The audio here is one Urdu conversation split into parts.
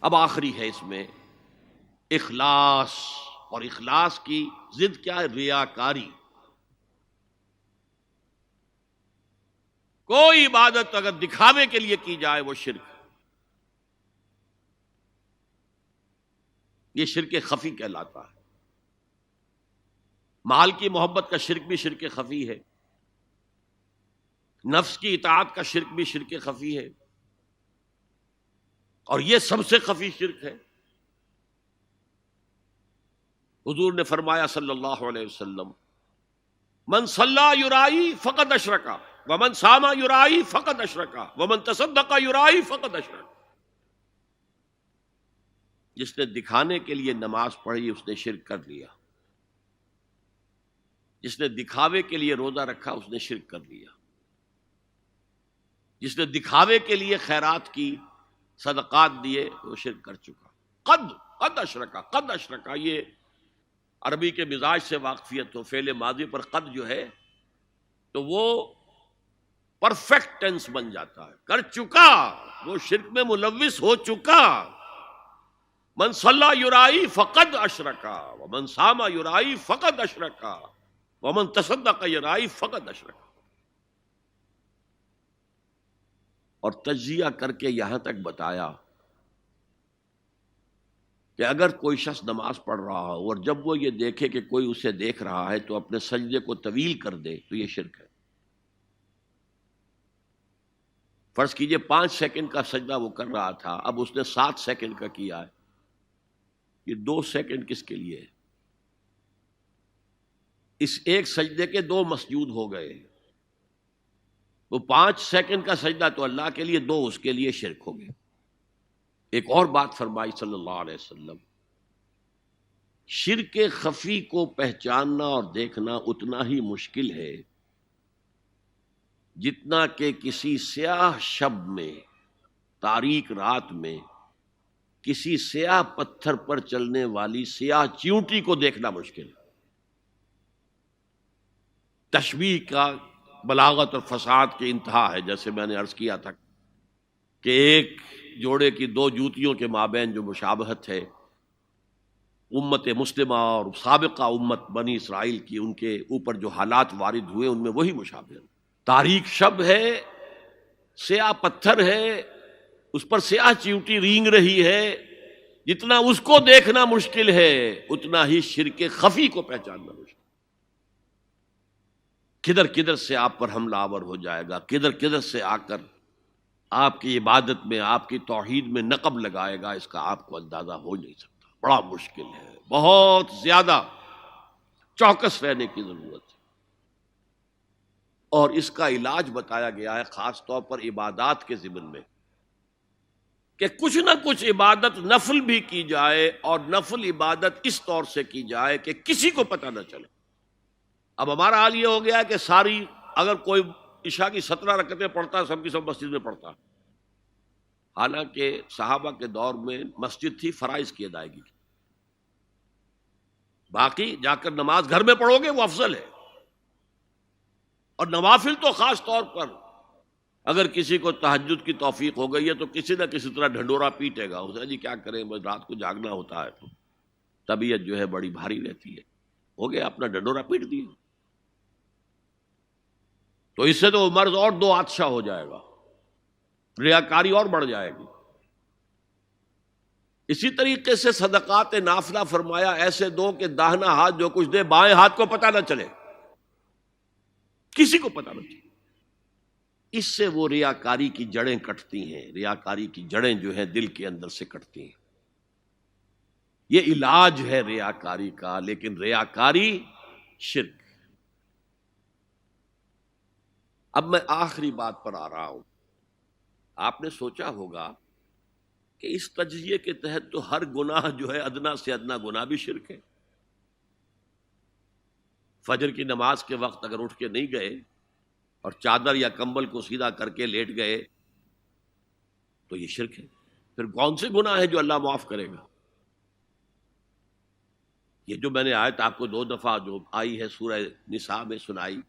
اب آخری ہے اس میں اخلاص، اور اخلاص کی ضد کیا ہے؟ ریاکاری۔ کوئی عبادت اگر دکھاوے کے لیے کی جائے وہ شرک، یہ شرک خفی کہلاتا ہے۔ مال کی محبت کا شرک بھی شرک خفی ہے، نفس کی اطاعت کا شرک بھی شرک خفی ہے، اور یہ سب سے خفی شرک ہے۔ حضور نے فرمایا صلی اللہ علیہ وسلم، من صلی یرائی فقد اشرکا ومن صام یرائی فقد اشرکا ومن تصدق یرائی فقد اشرکا۔ جس نے دکھانے کے لیے نماز پڑھی اس نے شرک کر لیا، جس نے دکھاوے کے لیے روزہ رکھا اس نے شرک کر لیا، جس نے دکھاوے کے لیے خیرات کی، صدقات دیے، وہ شرک کر چکا۔ قد اشرکا، قد اشرکا، یہ عربی کے مزاج سے واقفیت ہو، فعل ماضی پر قد جو ہے تو وہ پرفیکٹ ٹینس بن جاتا ہے، کر چکا، وہ شرک میں ملوث ہو چکا۔ من صلی یرائی فقد اشرکا ومن صام یرائی فقد اشرکا ومن تصدق یرائی فقد اشرکا۔ اور تجزیہ کر کے یہاں تک بتایا کہ اگر کوئی شخص نماز پڑھ رہا ہو اور جب وہ یہ دیکھے کہ کوئی اسے دیکھ رہا ہے تو اپنے سجدے کو طویل کر دے تو یہ شرک ہے۔ فرض کیجئے 5 سیکنڈ کا سجدہ وہ کر رہا تھا، اب اس نے 7 سیکنڈ کا کیا ہے، یہ 2 سیکنڈ کس کے لیے ہے؟ اس ایک سجدے کے 2 مسجود ہو گئے۔ وہ 5 سیکنڈ کا سجدہ تو اللہ کے لیے، 2 اس کے لیے شرک ہو گئے۔ ایک اور بات فرمائی صلی اللہ علیہ وسلم، شرک خفی کو پہچاننا اور دیکھنا اتنا ہی مشکل ہے جتنا کہ کسی سیاہ شب میں، تاریک رات میں کسی سیاہ پتھر پر چلنے والی سیاہ چیونٹی کو دیکھنا مشکل ہے۔ تشبیہ کا بلاغت اور فصاحت کی انتہا ہے، جیسے میں نے عرض کیا تھا کہ ایک جوڑے کی 2 جوتیوں کے مابین جو مشابہت ہے، امت مسلمہ اور سابقہ امت بنی اسرائیل کی، ان کے اوپر جو حالات وارد ہوئے ان میں وہی مشابہت۔ تاریک شب ہے، سیاہ پتھر ہے، اس پر سیاہ چیونٹی رینگ رہی ہے، جتنا اس کو دیکھنا مشکل ہے اتنا ہی شرک خفی کو پہچاننا مشکل۔ کدھر کدھر سے آپ پر حملہ آور ہو جائے گا، کدھر کدھر سے آ کر آپ کی عبادت میں، آپ کی توحید میں نقب لگائے گا، اس کا آپ کو اندازہ ہو نہیں سکتا۔ بڑا مشکل ہے، بہت زیادہ چوکس رہنے کی ضرورت ہے۔ اور اس کا علاج بتایا گیا ہے خاص طور پر عبادات کے ضمن میں، کہ کچھ نہ کچھ عبادت نفل بھی کی جائے، اور نفل عبادت اس طور سے کی جائے کہ کسی کو پتہ نہ چلے۔ اب ہمارا حال یہ ہو گیا ہے کہ ساری، اگر کوئی عشاء کی 17 رکعتیں پڑھتا ہے، سب کی سب مسجد میں پڑھتا ہے، حالانکہ صحابہ کے دور میں مسجد تھی فرائض کی ادائیگی کی، باقی جا کر نماز گھر میں پڑھو گے وہ افضل ہے۔ اور نوافل تو خاص طور پر اگر کسی کو تہجد کی توفیق ہو گئی ہے تو کسی نہ کسی طرح ڈھنڈورا پیٹے گا، اسے جی کیا کریں، بس رات کو جاگنا ہوتا ہے تو طبیعت جو ہے بڑی بھاری رہتی ہے، ہو گیا اپنا ڈھنڈورا پیٹ دیا، تو اس سے تو مرض اور 2 آتشا ہو جائے گا، ریاکاری اور بڑھ جائے گی۔ اسی طریقے سے صدقات نافلہ فرمایا ایسے دو کہ داہنا ہاتھ جو کچھ دے بائیں ہاتھ کو پتہ نہ چلے، کسی کو پتہ نہ چلے۔ اس سے وہ ریاکاری کی جڑیں کٹتی ہیں، ریاکاری کی جڑیں جو ہیں دل کے اندر سے کٹتی ہیں۔ یہ علاج ہے ریاکاری کا، لیکن ریاکاری شرک۔ اب میں آخری بات پر آ رہا ہوں۔ آپ نے سوچا ہوگا کہ اس تجزیے کے تحت تو ہر گناہ جو ہے ادنا سے ادنا گناہ بھی شرک ہے۔ فجر کی نماز کے وقت اگر اٹھ کے نہیں گئے اور چادر یا کمبل کو سیدھا کر کے لیٹ گئے تو یہ شرک ہے۔ پھر کون سے گناہ ہے جو اللہ معاف کرے گا؟ یہ جو میں نے آیت آپ کو 2 دفعہ جو آئی ہے سورہ نساء میں سنائی،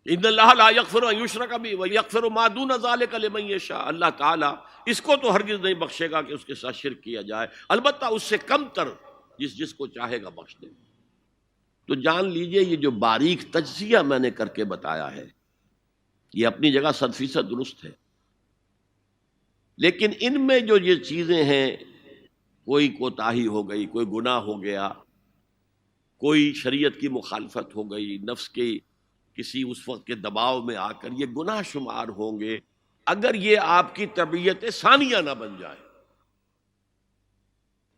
ان اللہ لا یغفر ان یشرک بہ ویغفر ما دون ذلک لمن یشاء، اللہ تعالیٰ اس کو تو ہرگز نہیں بخشے گا کہ اس کے ساتھ شرک کیا جائے، البتہ اس سے کم تر جس کو چاہے گا بخش دے۔ تو جان لیجئے یہ جو باریک تجزیہ میں نے کر کے بتایا ہے یہ اپنی جگہ 100% درست ہے، لیکن ان میں جو یہ چیزیں ہیں، کوئی کوتاہی ہو گئی، کوئی گناہ ہو گیا، کوئی شریعت کی مخالفت ہو گئی، نفس کی کسی اس وقت کے دباؤ میں آ کر، یہ گناہ شمار ہوں گے اگر یہ آپ کی طبیعت ثانیہ نہ بن جائے۔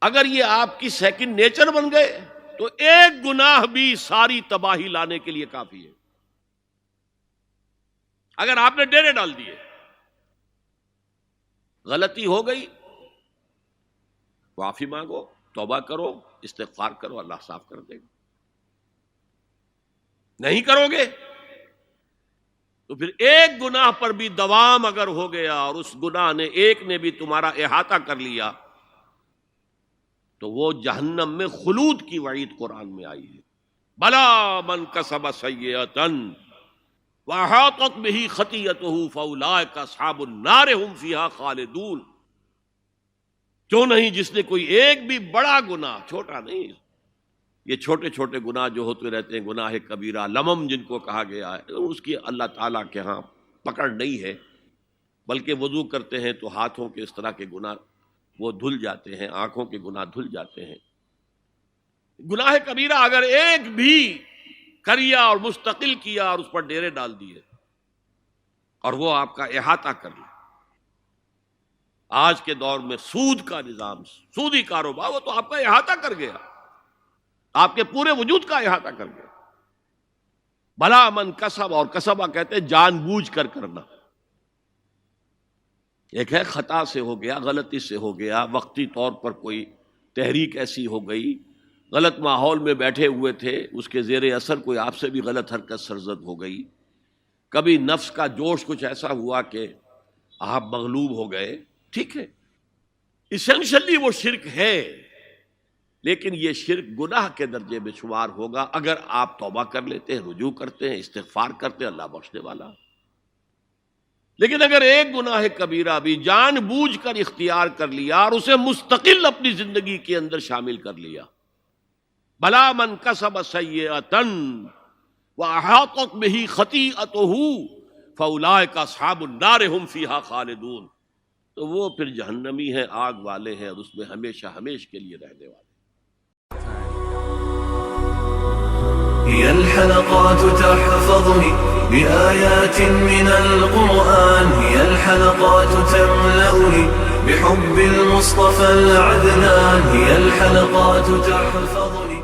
اگر یہ آپ کی سیکنڈ نیچر بن گئے تو ایک گناہ بھی ساری تباہی لانے کے لیے کافی ہے۔ اگر آپ نے ڈیرے ڈال دیے، غلطی ہو گئی، معافی مانگو، توبہ کرو، استغفار کرو، اللہ صاف کر دے گا۔ نہیں کرو گے تو پھر ایک گناہ پر بھی دوام اگر ہو گیا اور اس گناہ نے ایک نے بھی تمہارا احاطہ کر لیا تو وہ جہنم میں خلود کی وعید قرآن میں آئی ہے۔ بلا من کسب سیئۃ واحاطت بہ خطیئتہ فاولئک اصحاب النار هم فیہا خالدون۔ کیوں نہیں جس نے کوئی ایک بھی بڑا گناہ، چھوٹا نہیں، یہ چھوٹے چھوٹے گناہ جو ہوتے رہتے ہیں، گناہ کبیرہ، لمم جن کو کہا گیا ہے، اس کی اللہ تعالیٰ کے ہاں پکڑ نہیں ہے، بلکہ وضو کرتے ہیں تو ہاتھوں کے اس طرح کے گناہ وہ دھل جاتے ہیں، آنکھوں کے گناہ دھل جاتے ہیں۔ گناہ کبیرہ اگر ایک بھی کریا اور مستقل کیا اور اس پر ڈیرے ڈال دیے اور وہ آپ کا احاطہ کر لیا، آج کے دور میں سود کا نظام، سودی کاروبار، وہ تو آپ کا احاطہ کر گیا، آپ کے پورے وجود کا احاطہ کر گیا۔ بھلا من کسب، اور کسبہ کہتے ہیں جان بوجھ کر کرنا۔ ایک ہے خطا سے ہو گیا، غلطی سے ہو گیا، وقتی طور پر کوئی تحریک ایسی ہو گئی، غلط ماحول میں بیٹھے ہوئے تھے، اس کے زیر اثر کوئی آپ سے بھی غلط حرکت سرزد ہو گئی، کبھی نفس کا جوش کچھ ایسا ہوا کہ آپ مغلوب ہو گئے، ٹھیک ہے، اسینشلی وہ شرک ہے، لیکن یہ شرک گناہ کے درجے میں شمار ہوگا اگر آپ توبہ کر لیتے ہیں، رجوع کرتے ہیں، استغفار کرتے ہیں، اللہ بخشنے والا۔ لیکن اگر ایک گناہ کبیرہ بھی جان بوجھ کر اختیار کر لیا اور اسے مستقل اپنی زندگی کے اندر شامل کر لیا، بلا من کسب سیئۃ واحاطت بہ خطیئتہ فاولئک اصحاب النار هم فیہا خالدون، تو وہ پھر جہنمی ہیں، آگ والے ہیں، اور اس میں ہمیشہ ہمیش کے لیے رہنے والے۔ هي الحلقات تحفظني بآيات من القرآن، هي الحلقات تملأني بحب المصطفى العدنان، هي الحلقات تحفظني